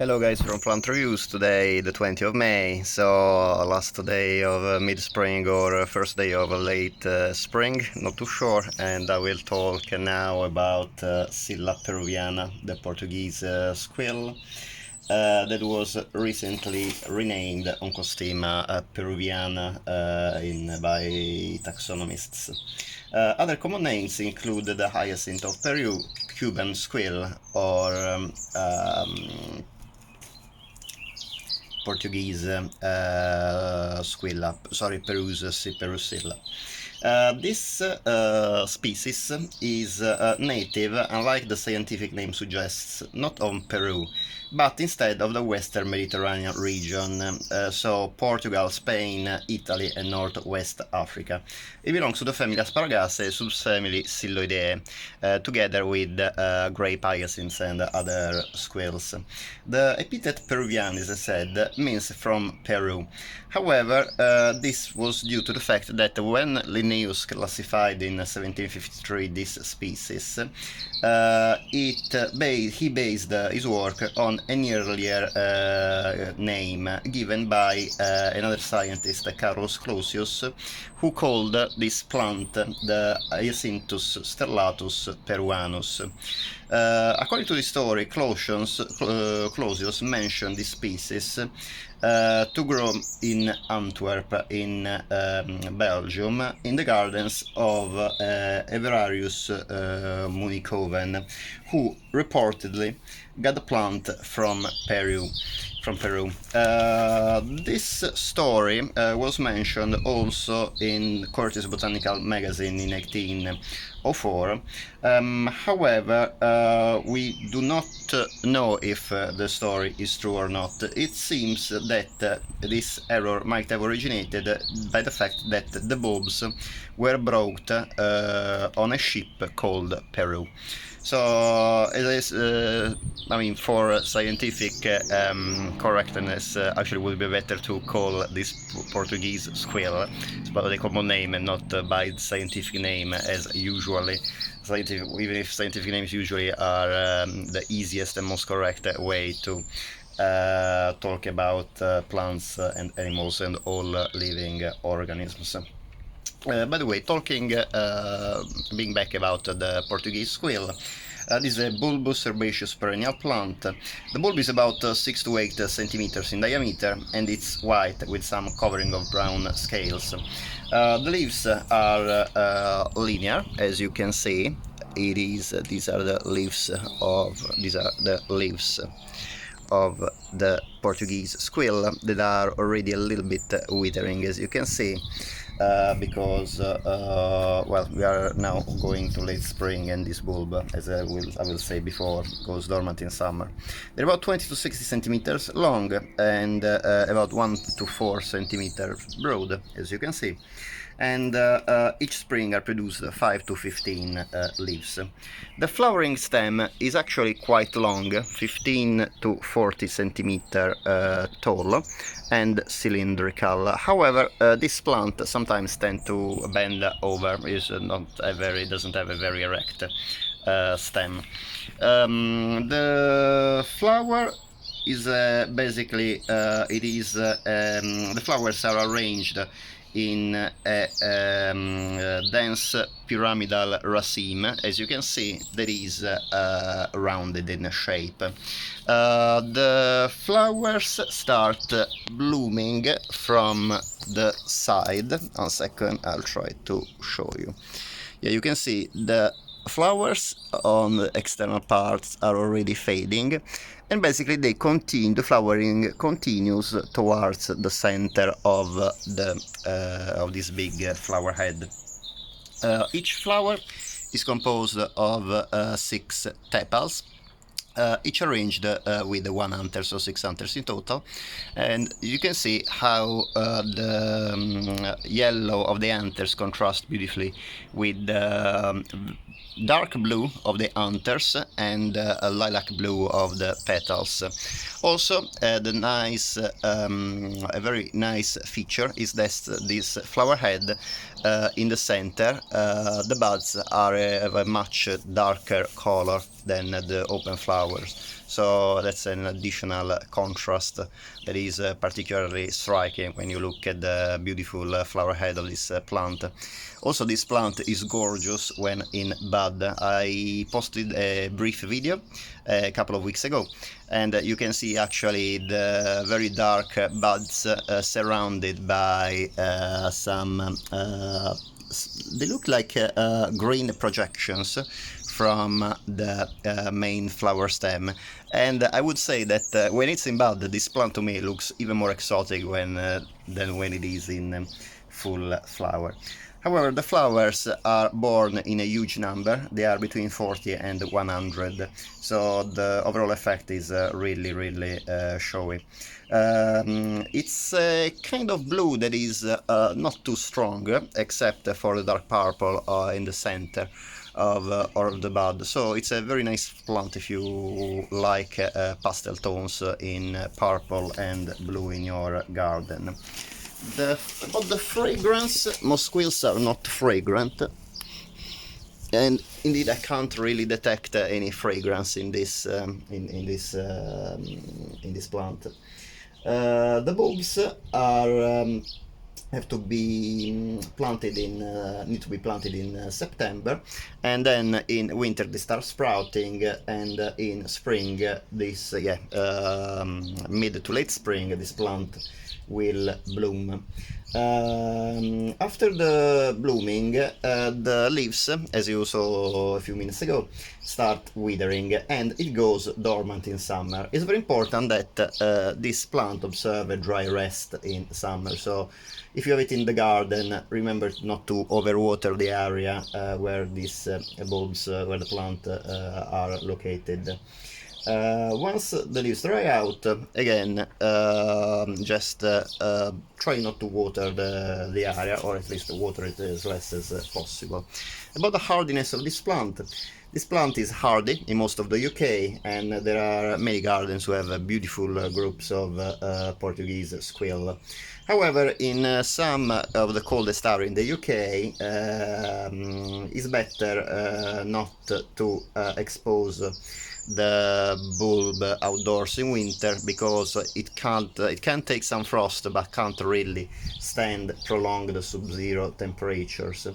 Hello guys from Plant Reviews. Today the 20th of May, so last day of mid-spring or first day of late spring, not too sure, and I will talk now about Scilla peruviana, the Portuguese squill that was recently renamed Oncostima peruviana by taxonomists. Other common names include the hyacinth of Peru, Cuban squill, or Portuguese squilla, sorry, Perusilla. This species is native, unlike the scientific name suggests, not of Peru, but instead of the Western Mediterranean region, so Portugal, Spain, Italy, and Northwest Africa. It belongs to the family Asparagaceae, subfamily Scilloideae, together with grape hyacinths and other squills. The epithet Peruvian, as I said, means from Peru. However, this was due to the fact that when Linnaeus classified in 1753 this species, he based his work on an earlier name given by another scientist, Carlos Clausius, who called this plant the Hyacinthus stellatus peruanus. According to the story, Clausius mentioned this species to grow in Antwerp, in Belgium, in the gardens of Everarius Munikoven, who reportedly got the plant from Peru. This story was mentioned also in Curtis Botanical magazine in 1804. However, we do not know if the story is true or not. It seems that this error might have originated by the fact that the bulbs were brought on a ship called Peru. So it is, for scientific correctness, actually would be better to call this Portuguese squill by the common name and not by the scientific name, as usually even if scientific names usually are the easiest and most correct way to talk about plants and animals and all living organisms. By the way, being back about the Portuguese squill, this is a bulbous herbaceous perennial plant. The bulb is about 6 to 8 centimeters in diameter, and it's white with some covering of brown scales. The leaves are linear, as you can see. These are the leaves of the Portuguese squill that are already a little bit withering, as you can see. Because we are now going to late spring, and this bulb, as I will say before, goes dormant in summer. They're about 20 to 60 centimeters long and about 1 to 4 centimeters broad, as you can see. And each spring are produced 5 to 15 leaves. The flowering stem is actually quite long, 15 to 40 centimeter tall and cylindrical. However, this plant sometimes tends to bend over, doesn't have a very erect stem. The flower is basically the flowers are arranged in a dense pyramidal raceme. As you can see, that is rounded in shape. The flowers start blooming from the side. One second, I'll try to show you. Yeah, you can see the flowers on the external parts are already fading, and basically the flowering continues towards the center of this big flower head. Each flower is composed of 6 tepals, each arranged with 1 anther, so 6 anthers in total. And you can see how the yellow of the anthers contrast beautifully with the dark blue of the anthers and a lilac blue of the petals. Also, a very nice feature is that this flower head in the center, the buds are of a much darker color than the open flowers. So that's an additional contrast that is particularly striking when you look at the beautiful flower head of this plant. Also, this plant is gorgeous when in bud. I posted a brief video a couple of weeks ago, and you can see actually the very dark buds surrounded by some they look like green projections from the main flower stem, and I would say that when it's in bud, this plant to me looks even more exotic than when it is in full flower. However, the flowers are born in a huge number. They are between 40 and 100, so the overall effect is really showy. It's a kind of blue that is not too strong, except for the dark purple in the center of the bud. So it's a very nice plant if you like pastel tones in purple and blue in your garden. About the fragrance, most squills are not fragrant, and indeed I can't really detect any fragrance in this plant. The bulbs are have to be planted in need to be planted in September, and then in winter they start sprouting, and in spring this mid to late spring this plant will bloom. After the blooming, the leaves, as you saw a few minutes ago, start withering, and it goes dormant in summer. It's very important that this plant observe a dry rest in summer. So if you have it in the garden, remember not to overwater the area where these bulbs, where the plant are located. Once the leaves dry out, again, just try not to water the area, or at least water it as less as possible. About the hardiness of this plant is hardy in most of the UK, and there are many gardens who have beautiful groups of Portuguese squill. However, in some of the coldest areas in the UK, it's better not to expose the bulb outdoors in winter, because it can take some frost but can't really stand prolonged sub-zero temperatures.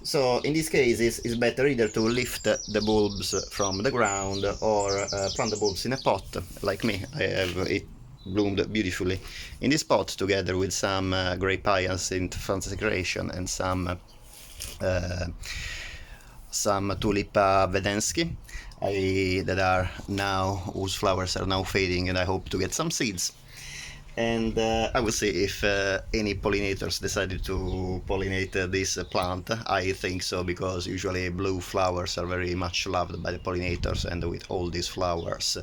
So in these cases it's better either to lift the bulbs from the ground, or plant the bulbs in a pot like me. I have it bloomed beautifully in this pot together with some grape hyacinth fancy decoration and some tulipa vedensky whose flowers are now fading, and I hope to get some seeds. And I will see if any pollinators decided to pollinate this plant. I think so, because usually blue flowers are very much loved by the pollinators, and with all these flowers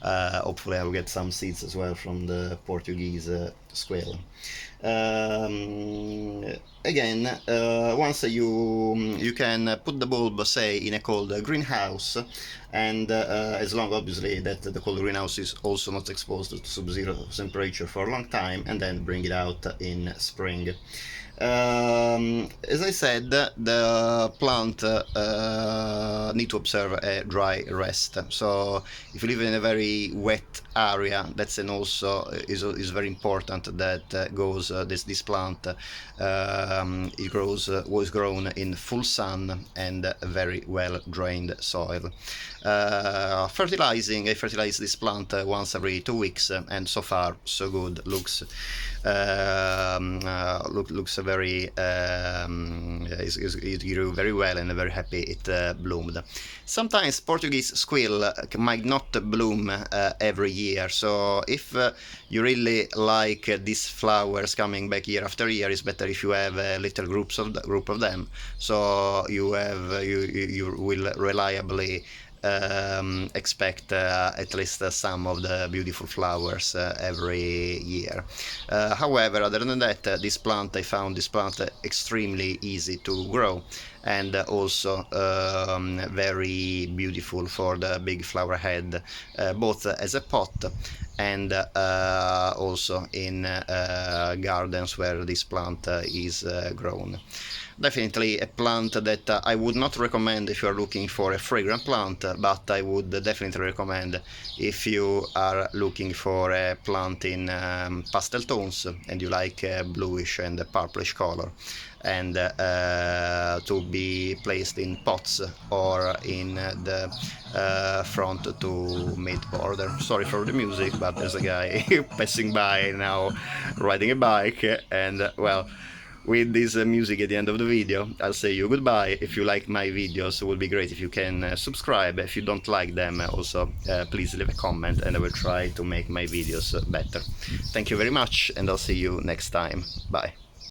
hopefully I will get some seeds as well from the Portuguese squill. Again, once you can put the bulb, say, in a cold greenhouse, and as long obviously that the cold greenhouse is also not exposed to sub-zero temperature for a long time, and then bring it out in spring. As I said, the plant need to observe a dry rest. So if you live in a very wet area, that's also is very important that this plant was grown in full sun and very well drained soil. I fertilize this plant once every 2 weeks, and so far so good. Looks very it grew very well, and very happy it bloomed. Sometimes Portuguese squill might not bloom every year, so if you really like these flowers coming back year after year, it's better if you have little group of them, so you will reliably expect at least some of the beautiful flowers every year. However, other than that, I found this plant extremely easy to grow, and also very beautiful for the big flower head, both as a pot and also in gardens where this plant is grown. Definitely a plant that I would not recommend if you are looking for a fragrant plant, but I would definitely recommend if you are looking for a plant in pastel tones and you like bluish and purplish color, and to be placed in pots or in the front to mid border. Sorry for the music, but there's a guy passing by now riding a bike, and well, with this music at the end of the video, I'll say you goodbye. If you like my videos, it would be great if you can subscribe. If you don't like them, also please leave a comment and I will try to make my videos better. Thank you very much, and I'll see you next time. Bye.